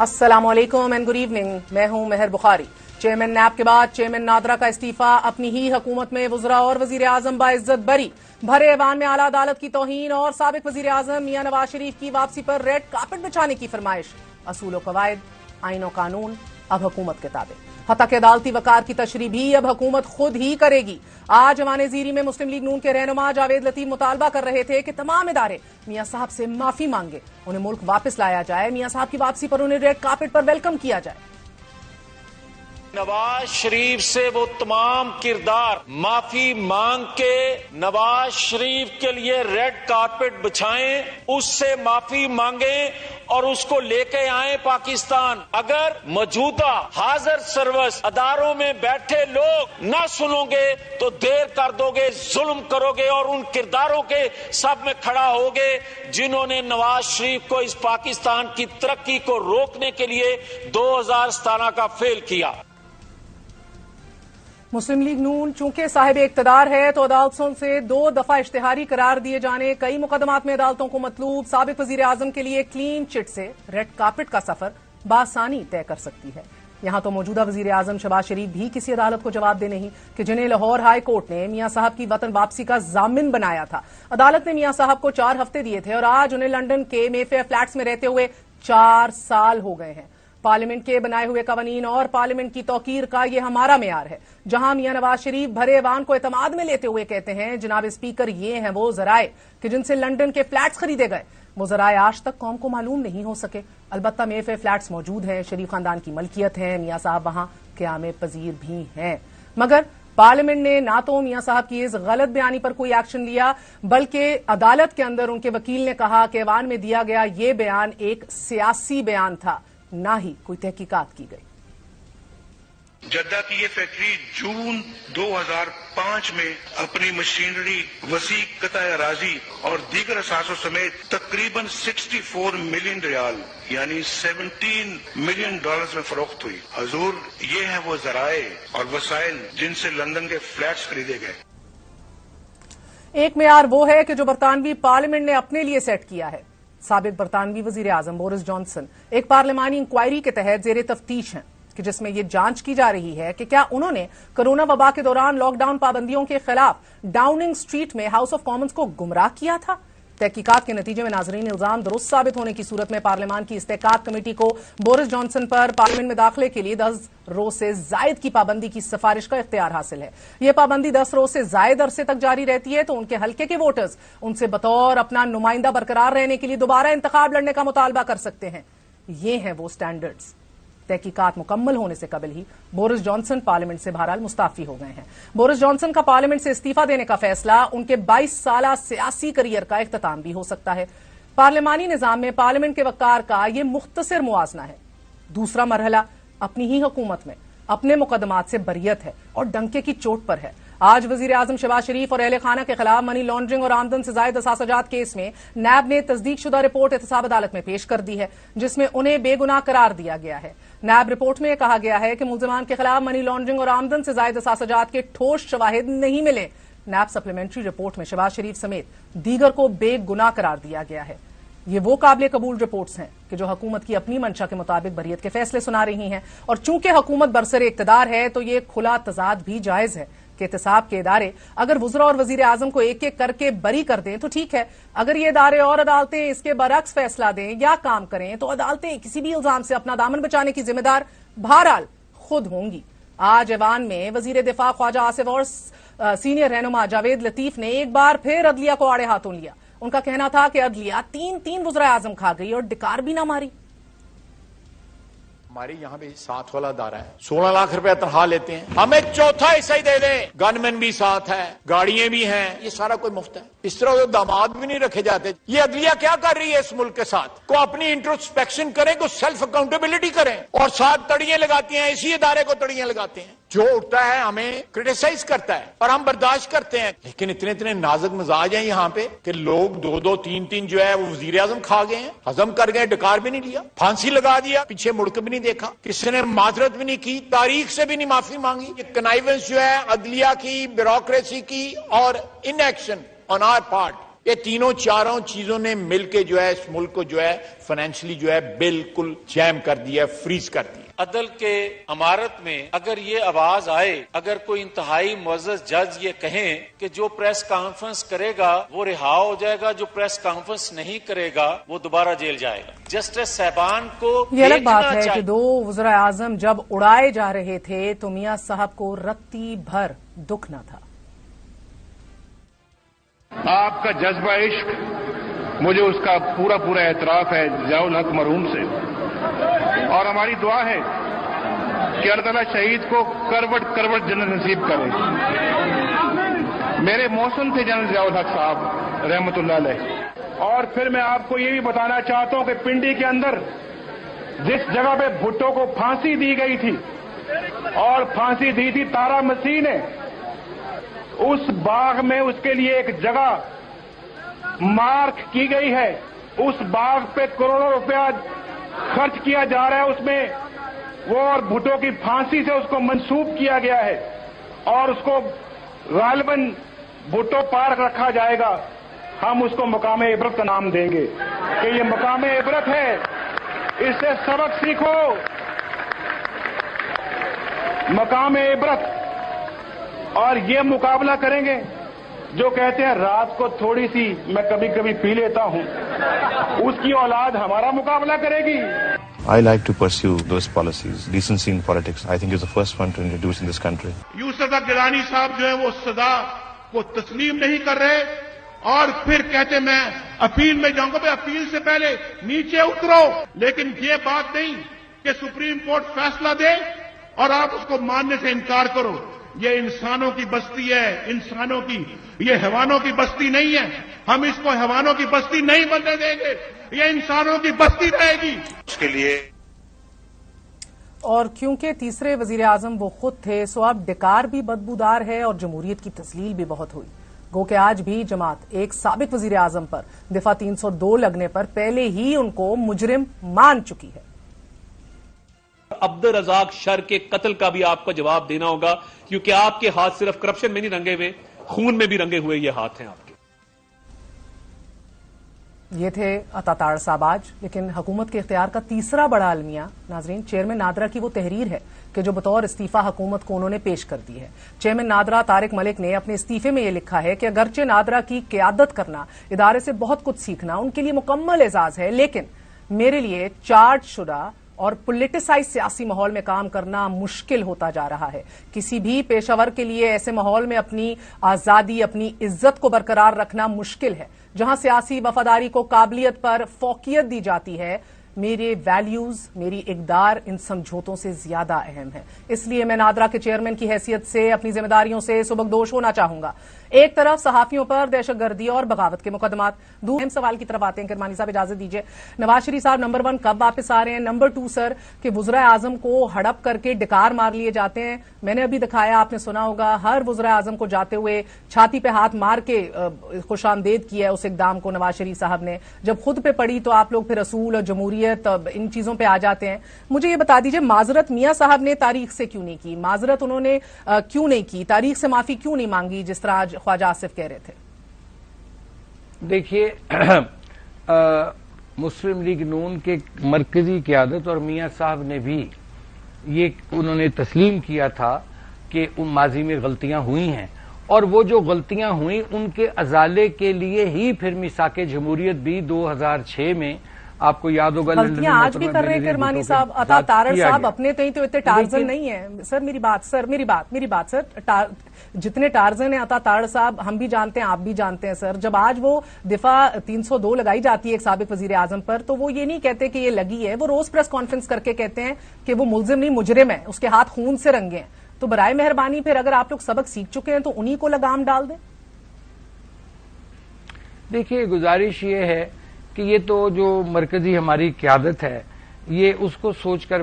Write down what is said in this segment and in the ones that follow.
السلام علیکم and good evening. میں ہوں مہر بخاری. چیئرمین نیب کے بعد چیئرمین نادرا کا استعفی. اپنی ہی حکومت میں وزراء اور وزیر اعظم باعزت بری. بھرے ایوان میں اعلی عدالت کی توہین اور سابق وزیر اعظم میاں نواز شریف کی واپسی پر ریڈ کارپٹ بچھانے کی فرمائش. اصول و قواعد، آئین و قانون اب حکومت کے تابع. حتیٰ کہ عدالتی وقار کی تشریح بھی اب حکومت خود ہی کرے گی. آج ایوان زیری میں مسلم لیگ نون کے رہنما جاوید لطیف مطالبہ کر رہے تھے کہ تمام ادارے میاں صاحب سے معافی مانگے، انہیں ملک واپس لایا جائے. میاں صاحب کی واپسی پر انہیں ریڈ کارپٹ پر ویلکم کیا جائے. نواز شریف سے وہ تمام کردار معافی مانگ کے نواز شریف کے لیے ریڈ کارپٹ بچھائیں، اس سے معافی مانگیں اور اس کو لے کے آئیں پاکستان. اگر موجودہ حاضر سروس اداروں میں بیٹھے لوگ نہ سنو گے تو دیر کر دو گے، ظلم کرو گے اور ان کرداروں کے سب میں کھڑا ہوگے جنہوں نے نواز شریف کو اس پاکستان کی ترقی کو روکنے کے لیے 2017 کا فیل کیا. مسلم لیگ نون چونکہ صاحب اقتدار ہے تو عدالتوں سے 2 دفعہ اشتہاری قرار دیے جانے، کئی مقدمات میں عدالتوں کو مطلوب سابق وزیر اعظم کے لیے کلین چٹ سے ریڈ کارپٹ کا سفر بآسانی طے کر سکتی ہے. یہاں تو موجودہ وزیر اعظم شہباز شریف بھی کسی عدالت کو جواب دے نہیں کہ جنہیں لاہور ہائی کورٹ نے میاں صاحب کی وطن واپسی کا ضامن بنایا تھا. عدالت نے میاں صاحب کو 4 ہفتے دیے تھے اور آج انہیں لندن کے مے فیئر فلیٹس میں رہتے ہوئے 4 سال ہو گئے ہیں. پارلیمنٹ کے بنائے ہوئے قوانین اور پارلیمنٹ کی توقیر کا یہ ہمارا معیار ہے. جہاں میاں نواز شریف بھرے ایوان کو اعتماد میں لیتے ہوئے کہتے ہیں جناب اسپیکر یہ ہیں وہ ذرائع کہ جن سے لندن کے فلیٹس خریدے گئے، وہ ذرائع آج تک قوم کو معلوم نہیں ہو سکے. البتہ مے فیئر فلیٹس موجود ہیں، شریف خاندان کی ملکیت ہیں، میاں صاحب وہاں قیام پذیر بھی ہیں. مگر پارلیمنٹ نے نہ تو میاں صاحب کی اس غلط بیانی پر کوئی ایکشن لیا، بلکہ عدالت کے اندر ان کے وکیل نے کہا کہ ایوان میں دیا گیا یہ بیان ایک سیاسی بیان تھا، نہ ہی کوئی تحقیقات کی گئی. جدہ کی یہ فیکٹری جون 2005 میں اپنی مشینری، وسیع قطع اراضی اور دیگر اثاثوں سمیت تقریباً 64 ملین ریال یعنی 17 ملین ڈالرز میں فروخت ہوئی. حضور، یہ ہیں وہ ذرائع اور وسائل جن سے لندن کے فلیٹس خریدے گئے. ایک معیار وہ ہے کہ جو برطانوی پارلیمنٹ نے اپنے لیے سیٹ کیا ہے. سابق برطانوی وزیر اعظم بورس جانسن ایک پارلیمانی انکوائری کے تحت زیر تفتیش ہیں کہ جس میں یہ جانچ کی جا رہی ہے کہ کیا انہوں نے کرونا وبا کے دوران لاک ڈاؤن پابندیوں کے خلاف ڈاؤننگ سٹریٹ میں ہاؤس آف کامنز کو گمراہ کیا تھا. تحقیقات کے نتیجے میں ناظرین الزام درست ثابت ہونے کی صورت میں پارلیمان کی استحقاق کمیٹی کو بورس جانسن پر پارلیمنٹ میں داخلے کے لیے 10 روز سے زائد کی پابندی کی سفارش کا اختیار حاصل ہے. یہ پابندی 10 روز سے زائد عرصے تک جاری رہتی ہے تو ان کے حلقے کے ووٹرز ان سے بطور اپنا نمائندہ برقرار رہنے کے لیے دوبارہ انتخاب لڑنے کا مطالبہ کر سکتے ہیں. یہ ہیں وہ سٹینڈرڈز. تحقیقات مکمل ہونے سے قبل ہی بورس جانسن پارلیمنٹ سے بہرحال مستعفی ہو گئے ہیں. بورس جانسن کا پارلیمنٹ سے استعفی دینے کا فیصلہ ان کے 22 سالہ سیاسی کریئر کا اختتام بھی ہو سکتا ہے. پارلیمانی نظام میں پارلیمنٹ کے وقار کا یہ مختصر موازنہ ہے. دوسرا مرحلہ اپنی ہی حکومت میں اپنے مقدمات سے بریت ہے اور ڈنکے کی چوٹ پر ہے. آج وزیر اعظم شہباز شریف اور اہل خانہ کے خلاف منی لانڈرنگ اور آمدن سے زائد اثاثہ جات کیس میں نیب نے تصدیق شدہ رپورٹ احتساب عدالت میں پیش کر دی ہے جس میں انہیں بے گناہ قرار دیا گیا ہے. نیب رپورٹ میں کہا گیا ہے کہ ملزمان کے خلاف منی لانڈرنگ اور آمدن سے زائد اثاثہ جات کے ٹھوس شواہد نہیں ملے. نیب سپلیمنٹری رپورٹ میں شہباز شریف سمیت دیگر کو بے گناہ قرار دیا گیا ہے. یہ وہ قابل قبول رپورٹس ہیں کہ جو حکومت کی اپنی منشا کے مطابق بریت کے فیصلے سنا رہی ہیں اور چونکہ حکومت برسر اقتدار ہے تو یہ کھلا تضاد بھی جائز ہے کہ احتساب کے ادارے اگر وزراء اور وزیر اعظم کو ایک ایک کر کے بری کر دیں تو ٹھیک ہے، اگر یہ ادارے اور عدالتیں اس کے برعکس فیصلہ دیں یا کام کریں تو عدالتیں کسی بھی الزام سے اپنا دامن بچانے کی ذمہ دار بہرحال خود ہوں گی. آج ایوان میں وزیر دفاع خواجہ آصف اور سینئر رہنما جاوید لطیف نے ایک بار پھر عدلیہ کو آڑے ہاتھوں لیا. ان کا کہنا تھا کہ عدلیہ 3 وزراء اعظم کھا گئی اور ڈکار بھی نہ ماری. ہمارے یہاں بھی ساتھ والا ادارہ ہے، 16 لاکھ روپے تنخواہ لیتے ہیں، ہمیں چوتھا حصہ ہی دے دیں. گن مین بھی ساتھ ہے، گاڑیاں بھی ہیں، یہ سارا کوئی مفت ہے. اس طرح تو داماد بھی نہیں رکھے جاتے. یہ عدلیہ کیا کر رہی ہے اس ملک کے ساتھ؟ کو اپنی انٹروسپیکشن کریں، کو سیلف اکاؤنٹیبلٹی کریں، اور ساتھ تڑیاں لگاتی ہیں، اسی ادارے کو تڑیاں لگاتے ہیں. جو اٹھتا ہے ہمیں کرٹیسائز کرتا ہے اور ہم برداشت کرتے ہیں. لیکن اتنے نازک مزاج ہیں یہاں پہ کہ لوگ 2 3 جو ہے وہ وزیر اعظم کھا گئے ہیں، ہضم کر گئے، ڈکار بھی نہیں لیا، پھانسی لگا دیا، پیچھے مڑ کے بھی نہیں دیکھا، کسی نے معذرت بھی نہیں کی، تاریخ سے بھی نہیں معافی مانگی. یہ کنائیونس جو ہے عدلیہ کی، بیوروکریسی کی اور in action on are part, یہ تینوں چاروں چیزوں نے مل کے جو ہے اس ملک کو جو ہے فائنینشلی جو ہے بالکل جیم کر دیا، فریز کر دیا۔ عدل کے عمارت میں اگر یہ آواز آئے، اگر کوئی انتہائی معزز جج یہ کہیں کہ جو پریس کانفرنس کرے گا وہ رہا ہو جائے گا، جو پریس کانفرنس نہیں کرے گا وہ دوبارہ جیل جائے گا۔ جسٹس صاحبان کو یہ الگ بات ہے کہ دو وزراء اعظم جب اڑائے جا رہے تھے تو میاں صاحب کو رتی بھر دکھ نہ تھا۔ آپ کا جذبہ عشق، مجھے اس کا پورا اعتراف ہے ضیاء الحق مرحوم سے، اور ہماری دعا ہے کہ اللہ تعالیٰ شہید کو کروٹ جنت نصیب کرے۔ میرے موسم تھے جنرل ضیاء الحق صاحب رحمۃ اللہ علیہ۔ اور پھر میں آپ کو یہ بھی بتانا چاہتا ہوں کہ پنڈی کے اندر جس جگہ پہ بھٹو کو پھانسی دی گئی تھی اور پھانسی دی تھی تارا مسیح نے، اس باغ میں اس کے لیے ایک جگہ مارک کی گئی ہے۔ اس باغ پہ کروڑوں روپیہ خرچ کیا جا رہا ہے، اس میں وہ اور بھٹو کی پھانسی سے اس کو منسوب کیا گیا ہے، اور اس کو غالباً بھٹو پارک رکھا جائے گا۔ ہم اس کو مقام عبرت کا نام دیں گے کہ یہ مقام عبرت ہے، اس سے سبق سیکھو۔ مقام عبرت، اور یہ مقابلہ کریں گے جو کہتے ہیں رات کو تھوڑی سی میں کبھی کبھی پی لیتا ہوں، اس کی اولاد ہمارا مقابلہ کرے گی۔ I like to pursue those policies. Decency in politics, I think, is the first one to introduce in this country. یوسف گیلانی صاحب جو ہے وہ سزا کو تسلیم نہیں کر رہے، اور پھر کہتے میں اپیل میں جاؤں گا۔ بھائی اپیل سے پہلے نیچے اترو، لیکن یہ بات نہیں کہ سپریم کورٹ فیصلہ دے اور آپ اس کو ماننے سے انکار کرو۔ یہ انسانوں کی بستی ہے، انسانوں کی، یہ حیوانوں کی بستی نہیں ہے۔ ہم اس کو حیوانوں کی بستی نہیں بننے دیں گے، یہ انسانوں کی بستی رہے گی۔ اس کے لیے اور کیونکہ تیسرے وزیر اعظم وہ خود تھے، سو اب ڈکار بھی بدبودار ہے اور جمہوریت کی تذلیل بھی بہت ہوئی۔ گو کہ آج بھی جماعت ایک سابق وزیر اعظم پر دفعہ 302 لگنے پر پہلے ہی ان کو مجرم مان چکی ہے۔ عبدالرزاق شر کے قتل کا بھی آپ کو جواب دینا ہوگا، کیونکہ آپ کے ہاتھ صرف کرپشن میں نہیں رنگے ہوئے، خون میں بھی رنگے ہوئے یہ ہاتھ ہیں آپ کے۔ یہ تھے عطا تاڑ صاحب آج، لیکن حکومت کے اختیار کا تیسرا بڑا المیہ ناظرین چیئرمین نادرا کی وہ تحریر ہے کہ جو بطور استعفی حکومت کو انہوں نے پیش کر دی ہے۔ چیئرمین نادرا طارق ملک نے اپنے استعفے میں یہ لکھا ہے کہ اگرچہ نادرا کی قیادت کرنا، ادارے سے بہت کچھ سیکھنا ان کے لیے مکمل اعزاز ہے، لیکن میرے لیے چارج شدہ اور پولیٹیسائز سیاسی ماحول میں کام کرنا مشکل ہوتا جا رہا ہے۔ کسی بھی پیشہ ور کے لیے ایسے ماحول میں اپنی آزادی، اپنی عزت کو برقرار رکھنا مشکل ہے، جہاں سیاسی وفاداری کو قابلیت پر فوقیت دی جاتی ہے۔ میرے ویلیوز، میری اقدار ان سمجھوتوں سے زیادہ اہم ہے، اس لیے میں نادرا کے چیئرمین کی حیثیت سے اپنی ذمہ داریوں سے سبکدوش ہونا چاہوں گا۔ ایک طرف صحافیوں پر دہشت گردی اور بغاوت کے مقدمات، اہم سوال کی طرف آتے ہیں۔ کرمانی صاحب اجازت دیجیے، نواز شریف صاحب نمبر 1 کب واپس آ رہے ہیں؟ نمبر 2 سر کہ وزراء اعظم کو ہڑپ کر کے ڈکار مار لیے جاتے ہیں۔ میں نے ابھی دکھایا، آپ نے سنا ہوگا، ہر وزراء اعظم کو جاتے ہوئے چھاتی پہ ہاتھ مار کے خوش آمدید کیا ہے اس اقدام کو نواز شریف صاحب نے۔ جب خود پہ پڑی تو آپ لوگ پھر اصول اور جمہوریت ان چیزوں پہ آ جاتے ہیں۔ مجھے یہ بتا دیجیے، معذرت میاں صاحب نے تاریخ سے کیوں نہیں کی؟ معذرت انہوں نے کیوں نہیں کی؟ تاریخ سے معافی کیوں نہیں مانگی جس طرح آج خواجہ آصف کہہ رہے تھے؟ دیکھیے، مسلم لیگ نون کے مرکزی قیادت اور میاں صاحب نے بھی یہ انہوں نے تسلیم کیا تھا کہ ان ماضی میں غلطیاں ہوئی ہیں، اور وہ جو غلطیاں ہوئیں ان کے ازالے کے لیے ہی پھر میثاق جمہوریت بھی 2006 میں آپ کو یاد ہوگا غلطیاں آج بھی کر رہے ہیں کرمانی صاحب۔ عطا تارڑ صاحب اپنے تئیں تو اتنے ٹارزن نہیں ہیں سر۔ میری بات سر، جتنے ٹارزن ہیں عطا تارڑ صاحب ہم بھی جانتے ہیں، آپ بھی جانتے ہیں سر۔ جب آج وہ دفعہ 302 لگائی جاتی ہے ایک سابق وزیر اعظم پر، تو وہ یہ نہیں کہتے کہ یہ لگی ہے، وہ روز پریس کانفرنس کر کے کہتے ہیں کہ وہ ملزم نہیں مجرم ہے، اس کے ہاتھ خون سے رنگے ہیں۔ تو برائے مہربانی پھر اگر آپ لوگ سبق سیکھ چکے ہیں تو انہی کو لگام ڈال دیں۔ دیکھیے، گزارش یہ ہے کہ یہ تو جو مرکزی ہماری قیادت ہے یہ اس کو سوچ کر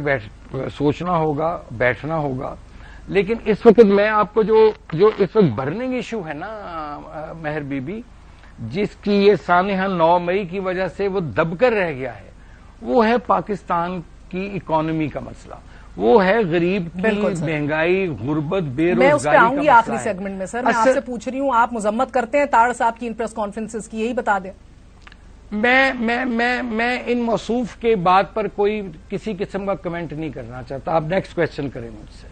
سوچنا ہوگا، بیٹھنا ہوگا۔ لیکن اس وقت میں آپ کو جو اس وقت برننگ ایشو ہے نا مہر بی بی، جس کی یہ سانحہ 9 مئی کی وجہ سے وہ دب کر رہ گیا ہے، وہ ہے پاکستان کی اکانومی کا مسئلہ۔ وہ ہے غریب کی بالکل سر. مہنگائی، غربت، بے میں اس پہ روزگاری آؤں کا گی مسئلہ آخری ہے. سیگمنٹ میں سر. میں آپ سے پوچھ رہی ہوں، آپ مذمت کرتے ہیں تاڑ صاحب کی ان پریس کانفرنسز کی، یہی بتا دیں. میں ان موصوف کے بات پر کوئی کسی قسم کا کمنٹ نہیں کرنا چاہتا. آپ نیکسٹ کوشچن کریں مجھ سے.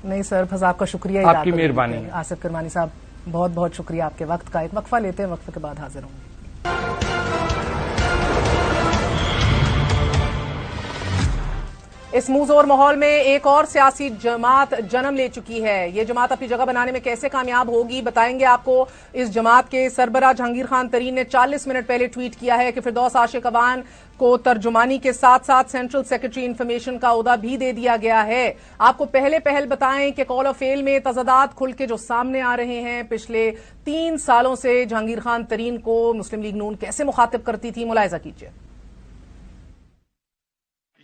نہیں سر، بس آپ کا شکریہ. آپ کی مہربانی ہے. آصف کرمانی صاحب بہت بہت شکریہ آپ کے وقت کا. ایک وقفہ لیتے ہیں، وقفے کے بعد حاضر ہوں گے. اس موزور ماحول میں ایک اور سیاسی جماعت جنم لے چکی ہے. یہ جماعت اپنی جگہ بنانے میں کیسے کامیاب ہوگی بتائیں گے آپ کو. اس جماعت کے سربراہ جہانگیر خان ترین نے 40 منٹ پہلے ٹویٹ کیا ہے کہ فردوس عاشق اوان کو ترجمانی کے ساتھ ساتھ سینٹرل سیکرٹری انفارمیشن کا عہدہ بھی دے دیا گیا ہے. آپ کو پہل بتائیں کہ کال آف فیل میں تضادات کھل کے جو سامنے آ رہے ہیں. پچھلے 3 سالوں سے جہانگیر خان ترین کو مسلم لیگ نون کیسے مخاطب کرتی تھی، ملاحظہ کیجیے.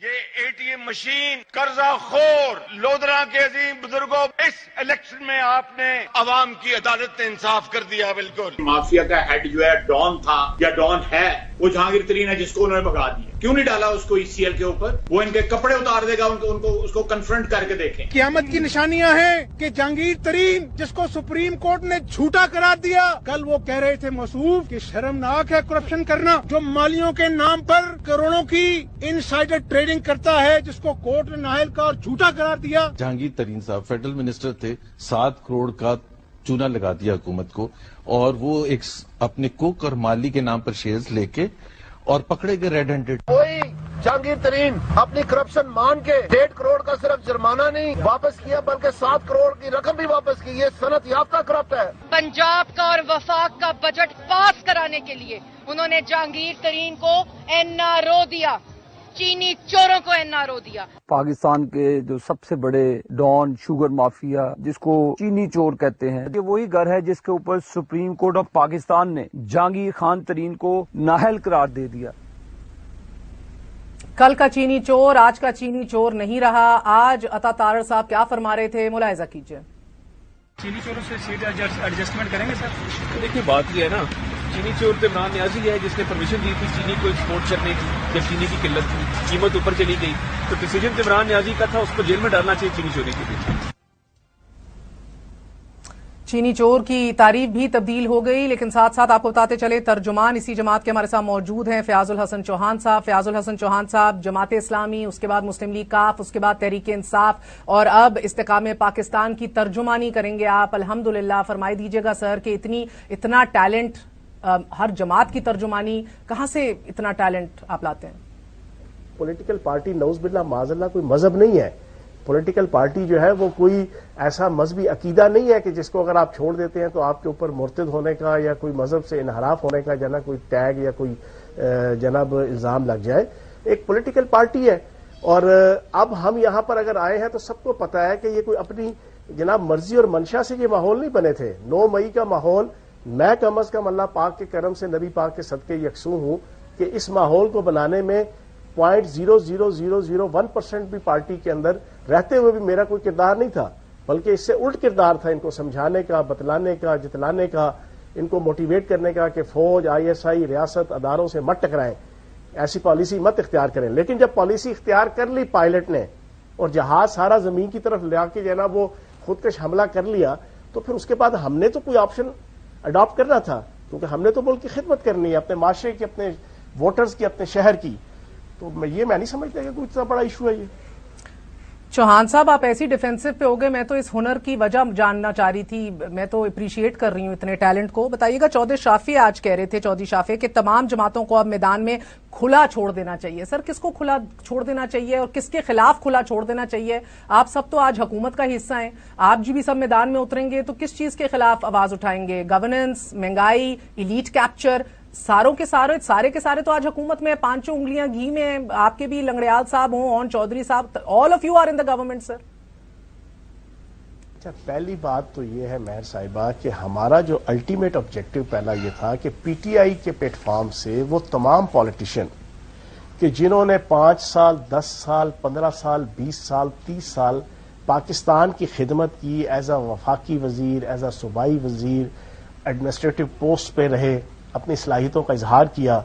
یہ ATM مشین، قرضہ خور، لودرا کے عظیم بزرگوں، اس الیکشن میں آپ نے عوام کی عدالت نے انصاف کر دیا. بالکل مافیا کا ہیڈ جو ہے ڈان تھا یا ڈان ہے، وہ جہانگیر ترین ہے جس کو انہوں نے بھگا دیا. کیوں نہیں ڈالا اس کو ECL کے اوپر؟ وہ ان کے کپڑے اتار دے گا، اس کو کنفرنٹ کر کے دیکھیں. قیامت کی نشانیاں ہیں کہ جہانگیر ترین جس کو سپریم کورٹ نے جھوٹا قرار دیا، کل وہ کہہ رہے تھے موصوف کہ شرمناک ہے کرپشن کرنا، جو مالیوں کے نام پر کروڑوں کی انسائڈر ٹریڈنگ کرتا ہے، جس کو کورٹ نے نااہل کا اور جھوٹا قرار دیا. جہانگیر ترین صاحب فیڈرل منسٹر تھے، 7 کروڑ کا چونا لگا دیا حکومت کو، اور وہ ایک اپنے کوک اور مالی کے نام پر شیئرز لے کے اور پکڑے گئے ریڈ ہینڈڈ. کوئی جہانگیر ترین اپنی کرپشن مان کے 1.5 کروڑ کا صرف جرمانہ نہیں واپس کیا بلکہ 7 کروڑ کی رقم بھی واپس کی. یہ صنعت یافتہ کرپٹ ہے. پنجاب کا اور وفاق کا بجٹ پاس کرانے کے لیے انہوں نے جہانگیر ترین کو NRO دیا، چینی چوروں کو NRO دیا. پاکستان کے جو سب سے بڑے ڈان شوگر مافیا جس کو چینی چور کہتے ہیں، یہ وہی گھر ہے جس کے اوپر سپریم کورٹ آف پاکستان نے جہانگیر خان ترین کو نااہل قرار دے دیا. کل کا چینی چور آج کا چینی چور نہیں رہا. آج عطا تارڑ صاحب کیا فرما رہے تھے، ملاحظہ کیجیے. چینی چوروں سے سیٹ ایڈجسٹمنٹ کریں گے سر؟ دیکھیے بات یہ ہے نا، چینی چور تو عمران نیازی ہے جس نے پرمیشن دی تھی چینی کو ایکسپورٹ کرنے کی جب چینی کی قلت تھی، قیمت اوپر چلی گئی تو ڈیسیجن عمران نیازی کا تھا، اس کو جیل میں ڈالنا چاہیے چینی چوری کے لیے. چینی چور کی تعریف بھی تبدیل ہو گئی. لیکن ساتھ ساتھ آپ کو بتاتے چلے ترجمان اسی جماعت کے ہمارے ساتھ موجود ہیں، فیاض الحسن چوہان صاحب. فیاض الحسن چوہان صاحب جماعت اسلامی، اس کے بعد مسلم لیگ کاف، اس کے بعد تحریک انصاف، اور اب استحکام پاکستان کی ترجمانی کریں گے آپ. الحمدللہ فرمائی دیجیے گا سر کہ اتنا ٹیلنٹ، ہر جماعت کی ترجمانی، کہاں سے اتنا ٹیلنٹ آپ لاتے ہیں؟ پولیٹیکل پارٹی نعوذ باللہ معاذ اللہ کوئی مذہب نہیں ہے. پولیٹیکل پارٹی جو ہے وہ کوئی ایسا مذہبی عقیدہ نہیں ہے کہ جس کو اگر آپ چھوڑ دیتے ہیں تو آپ کے اوپر مرتد ہونے کا یا کوئی مذہب سے انحراف ہونے کا جناب کوئی ٹیگ یا کوئی جناب الزام لگ جائے. ایک پولیٹیکل پارٹی ہے، اور اب ہم یہاں پر اگر آئے ہیں تو سب کو پتا ہے کہ یہ کوئی اپنی جناب مرضی اور منشا سے یہ ماحول نہیں بنے تھے. 9 مئی کا ماحول، میں کم از کم اللہ پاک کے کرم سے، نبی پاک کے صدقے یکسو ہوں کہ اس ماحول کو بنانے میں 0.00001% بھی پارٹی کے اندر رہتے ہوئے بھی میرا کوئی کردار نہیں تھا، بلکہ اس سے الٹ کردار تھا ان کو سمجھانے کا، بتلانے کا، جتلانے کا، ان کو موٹیویٹ کرنے کا کہ فوج، ISI، ریاست، اداروں سے مت ٹکرائیں، ایسی پالیسی مت اختیار کریں. لیکن جب پالیسی اختیار کر لی پائلٹ نے اور جہاز سارا زمین کی طرف لا کے جو نا وہ خودکش حملہ کر لیا، تو پھر اس کے بعد ہم نے تو کوئی آپشن اڈاپٹ کرنا تھا، کیونکہ ہم نے تو ملک کی خدمت کرنی ہے، اپنے معاشرے کی، اپنے ووٹرز کی، اپنے شہر کی. تو میں نہیں سمجھتا کہ کوئی اتنا بڑا ایشو ہے یہ. چوہان صاحب آپ ایسی ڈیفینسو پہ ہو گئے، میں تو اس ہنر کی وجہ جاننا چاہ رہی تھی. میں تو اپریشیٹ کر رہی ہوں اتنے ٹیلنٹ کو. بتائیے گا، چودھری شافی آج کہہ رہے تھے، چودھری شافی کہ تمام جماعتوں کو اب میدان میں کھلا چھوڑ دینا چاہیے. سر کس کو کھلا چھوڑ دینا چاہیے اور کس کے خلاف کھلا چھوڑ دینا چاہیے؟ آپ سب تو آج حکومت کا حصہ ہیں، آپ جی بھی سب میدان میں اتریں گے تو کس چیز کے خلاف آواز اٹھائیں گے؟ گورننس، مہنگائی، ایلیٹ کیپچر، سارے کے سارے تو آج حکومت میں 5 انگلیاں گھی میں. آپ کے بھی لنگڑیال صاحب ہوں، اون چودھری صاحب، all of you are in the government. Sir پہلی بات تو یہ ہے مہر صاحبہ کہ ہمارا جو الٹیمیٹ آبجیکٹو پہلا یہ تھا کہ PTI کے پلیٹ فارم سے وہ تمام پالیٹیشین کہ جنہوں نے 5 سال، 10 سال، 15 سال، 20 سال، 30 سال پاکستان کی خدمت کی، ایز اے وفاقی وزیر، ایز اے صوبائی وزیر، ایڈمنسٹریٹو پوسٹ پہ رہے، اپنی صلاحیتوں کا اظہار کیا،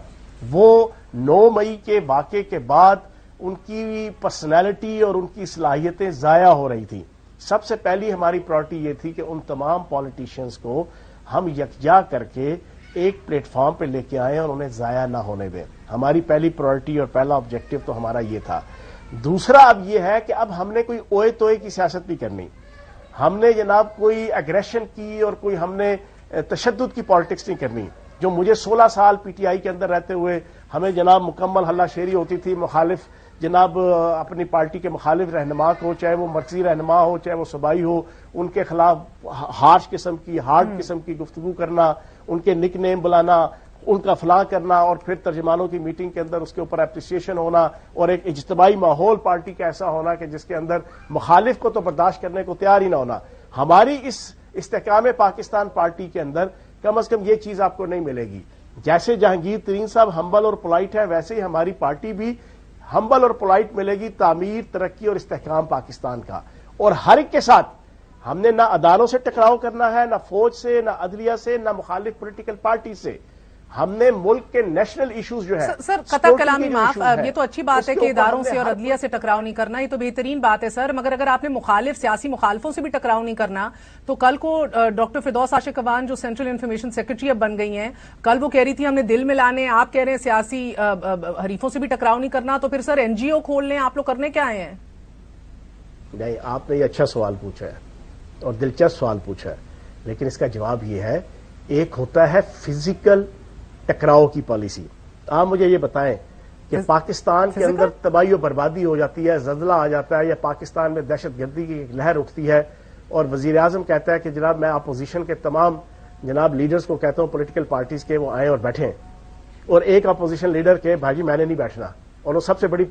وہ 9 مئی کے واقعے کے بعد ان کی پرسنالٹی اور ان کی صلاحیتیں ضائع ہو رہی تھیں. سب سے پہلی ہماری پرائرٹی یہ تھی کہ ان تمام پالیٹیشینز کو ہم یکجا کر کے ایک پلیٹ فارم پہ لے کے آئیں اور انہیں ضائع نہ ہونے دیں. ہماری پہلی پرائرٹی اور پہلا آبجیکٹو تو ہمارا یہ تھا. دوسرا اب یہ ہے کہ اب ہم نے کوئی اوئے توئے کی سیاست نہیں کرنی. ہم نے جناب کوئی ایگریشن کی اور کوئی ہم نے تشدد کی پالیٹکس نہیں کرنی. جو مجھے 16 سال پی ٹی آئی کے اندر رہتے ہوئے ہمیں جناب مکمل ہلہ شیری ہوتی تھی. مخالف جناب اپنی پارٹی کے مخالف رہنما کو، چاہے وہ مرکزی رہنما ہو چاہے وہ صوبائی ہو، ان کے خلاف ہارش قسم کی ہارڈ قسم کی گفتگو کرنا، ان کے نک نیم بلانا، ان کا فلاں کرنا، اور پھر ترجمانوں کی میٹنگ کے اندر اس کے اوپر اپریسیشن ہونا، اور ایک اجتماعی ماحول پارٹی کا ایسا ہونا کہ جس کے اندر مخالف کو تو برداشت کرنے کو تیار ہی نہ ہونا. ہماری اس استحکام پاکستان پارٹی کے اندر کم از کم یہ چیز آپ کو نہیں ملے گی. جیسے جہانگیر ترین صاحب ہمبل اور پولائٹ ہے، ویسے ہی ہماری پارٹی بھی ہمبل اور پولائٹ ملے گی تعمیر، ترقی اور استحکام پاکستان کا. اور ہر ایک کے ساتھ ہم نے نہ اداروں سے ٹکراؤ کرنا ہے، نہ فوج سے، نہ عدلیہ سے، نہ مخالف پولیٹیکل پارٹی سے. ہم نے ملک کے نیشنل ایشوز جو ہے سر قطع کلامی معاف، یہ تو اچھی بات ہے کہ اداروں سے اور عدلیہ سے ٹکراؤ نہیں کرنا، یہ تو بہترین بات ہے سر. مگر اگر آپ نے سیاسی مخالفوں سے بھی ٹکراؤ نہیں کرنا تو کل کو ڈاکٹر فردوس عاشق اعوان جو سینٹرل انفارمیشن سیکرٹری اب بن گئی ہیں، کل وہ کہہ رہی تھی ہم نے دل ملانے، آپ کہہ رہے ہیں سیاسی حریفوں سے بھی ٹکراؤ نہیں کرنا، تو پھر سر این جی او کھول لیں، آپ لوگ کرنے کیا آئے ہیں؟ نہیں، آپ نے یہ اچھا سوال پوچھا ہے اور دلچسپ سوال پوچھا ہے، لیکن اس کا جواب یہ ہے، ایک ہوتا ہے فزیکل ٹکراؤ کی پالیسی. آپ مجھے یہ بتائیں کہ پاکستان کے اندر تباہی و بربادی ہو جاتی ہے، زلزلہ آ جاتا ہے، یا پاکستان میں دہشت گردی کی ایک لہر اٹھتی ہے اور وزیر اعظم کہتا ہے کہ جناب میں اپوزیشن کے تمام جناب لیڈرز کو کہتا ہوں پولیٹیکل پارٹیز کے وہ آئیں اور بیٹھیں، اور ایک اپوزیشن لیڈر کے بھائی میں نے نہیں بیٹھنا، اور وہ سب سے بڑی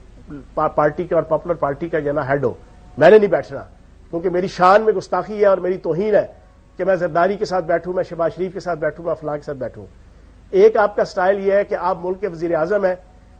پارٹی کا اور پاپولر پارٹی کا جنا ہیڈ ہو، میں نے نہیں بیٹھنا کیونکہ میری شان میں گستاخی ہے اور میری توہین ہے کہ میں زرداری کے ساتھ بیٹھوں، میں شہباز شریف کے ساتھ بیٹھوں، میں فلاں کے ساتھ بیٹھوں. ایک آپ کا سٹائل یہ ہے کہ آپ ملک کے وزیر اعظم ہیں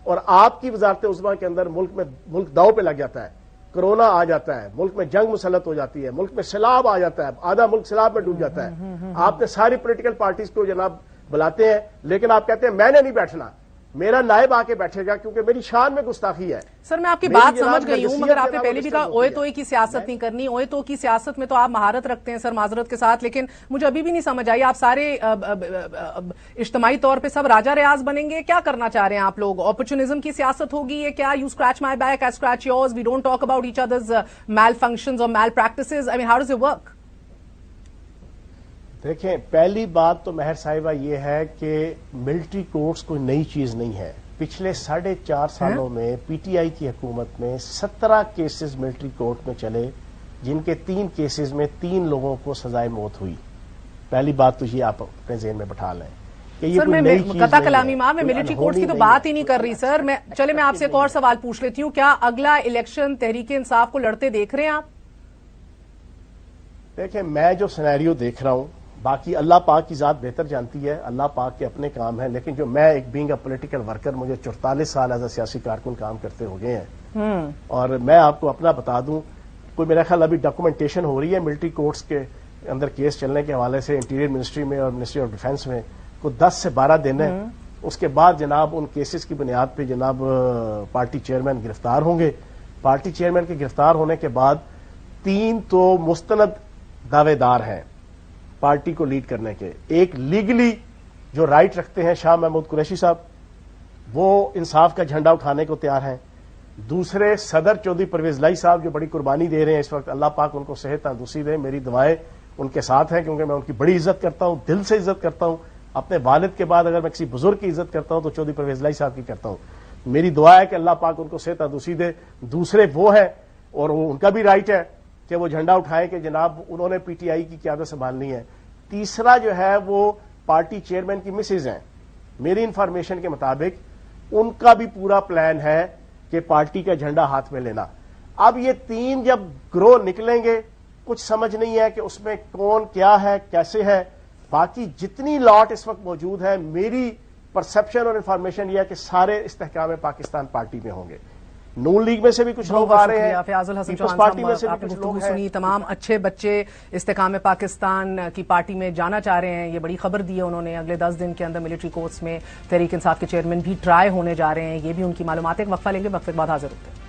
اور آپ کی وزارت عظمیٰ کے اندر ملک داؤ پہ لگ جاتا ہے، کرونا آ جاتا ہے، ملک میں جنگ مسلط ہو جاتی ہے، ملک میں سیلاب آ جاتا ہے، آدھا ملک سیلاب میں ڈوب جاتا ہے. آپ نے ساری پولیٹیکل پارٹیز کو جناب بلاتے ہیں، لیکن آپ کہتے ہیں میں نے نہیں بیٹھنا، میرا نائب آ کے بیٹھے گا کیونکہ میری شان میں گستاخی ہے. سر میں آپ کی بات سمجھ گئی ہوں، مگر آپ نے پہلے بھی کہا اوئے توئے کی سیاست نہیں کرنی. اوئے تو کی سیاست میں تو آپ مہارت رکھتے ہیں سر، معذرت کے ساتھ، لیکن مجھے ابھی بھی نہیں سمجھ آئی آپ سارے اجتماعی طور پہ سب راجہ ریاض بنیں گے؟ کیا کرنا چاہ رہے ہیں آپ لوگ؟ اپرچونزم کی سیاست ہوگی یہ کیا؟ You scratch my back, I scratch yours, we don't talk about each other's malfunctions اور malpractices. I mean how does it work? دیکھیں، پہلی بات تو مہر صاحبہ یہ ہے کہ ملٹری کورٹس کوئی نئی چیز نہیں ہے. پچھلے 4.5 سالوں میں پی ٹی آئی کی حکومت میں 17 کیسز ملٹری کورٹ میں چلے، جن کے 3 کیسز میں 3 لوگوں کو سزائے موت ہوئی. پہلی بات تو یہ آپ اپنے ذہن میں بٹھا لیں کہ یہ کوئی نئی چیز قطع کلامی ماں میں ملٹری کورٹس کی تو بات ہی نہیں کر رہی سر. چلے میں آپ سے ایک اور سوال پوچھ لیتی ہوں، کیا اگلا الیکشن تحریک انصاف کو لڑتے دیکھ رہے ہیں آپ؟ دیکھیں، میں جو سینیریو دیکھ رہا ہوں، باقی اللہ پاک کی ذات بہتر جانتی ہے، اللہ پاک کے اپنے کام ہیں، لیکن جو میں ایک بینگ اے پولیٹیکل ورکر، مجھے 44 سال ایز اے سیاسی کارکن کام کرتے ہو گئے ہیں، اور میں آپ کو اپنا بتا دوں، کوئی میرا خیال ابھی ڈاکومنٹیشن ہو رہی ہے ملٹری کورٹس کے اندر کیس چلنے کے حوالے سے انٹیریئر منسٹری میں اور منسٹری آف ڈیفینس میں، کوئی 10 سے 12 دن ہے. اس کے بعد جناب ان کیسز کی بنیاد پہ جناب پارٹی چیئرمین گرفتار ہوں گے. پارٹی چیئرمین کے گرفتار ہونے کے بعد 3 تو مستند دعوے دار ہیں پارٹی کو لیڈ کرنے کے. ایک لیگلی جو رائٹ رکھتے ہیں شاہ محمود قریشی صاحب، وہ انصاف کا جھنڈا اٹھانے کو تیار ہیں. دوسرے صدر چودھری پرویز لائی صاحب جو بڑی قربانی دے رہے ہیں اس وقت، اللہ پاک ان کو صحت تندرستی دے، میری دعائیں ان کے ساتھ ہیں کیونکہ میں ان کی بڑی عزت کرتا ہوں، دل سے عزت کرتا ہوں. اپنے والد کے بعد اگر میں کسی بزرگ کی عزت کرتا ہوں تو چودھری پرویز لائی صاحب کی کرتا ہوں. میری دعا ہے کہ اللہ پاک ان کو صحت تندرستی دے. دوسرے وہ ہیں اور ان کا بھی رائٹ ہے کہ وہ جھنڈا اٹھائے کہ جناب انہوں نے پی ٹی آئی کی قیادت سنبھالنی ہے. تیسرا جو ہے وہ پارٹی چیئرمین کی مسز ہیں، میری انفارمیشن کے مطابق ان کا بھی پورا پلان ہے کہ پارٹی کا جھنڈا ہاتھ میں لینا. اب یہ 3 جب گروہ نکلیں گے، کچھ سمجھ نہیں ہے کہ اس میں کون کیا ہے، کیسے ہے. باقی جتنی لاٹ اس وقت موجود ہے، میری پرسپشن اور انفارمیشن یہ ہے کہ سارے استحکام پاکستان پارٹی میں ہوں گے. نون لیگ میں سے بھی کچھ لوگ آ رہے ہیں، فیاض الحسن پیپلز پارٹی میں سے بھی کچھ لوگ سنی. تمام اچھے بچے استحکام پاکستان کی پارٹی میں جانا چاہ رہے ہیں، یہ بڑی خبر دی ہے انہوں نے. اگلے 10 دن کے اندر ملٹری کورٹس میں تحریک انصاف کے چیئرمین بھی ٹرائی ہونے جا رہے ہیں، یہ بھی ان کی معلومات. ایک وقفہ لیں گے، وقفے کے بعد حاضر ہوتے ہیں.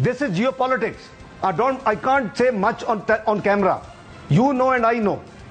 This is geopolitics. I can't say much on camera. You know and I know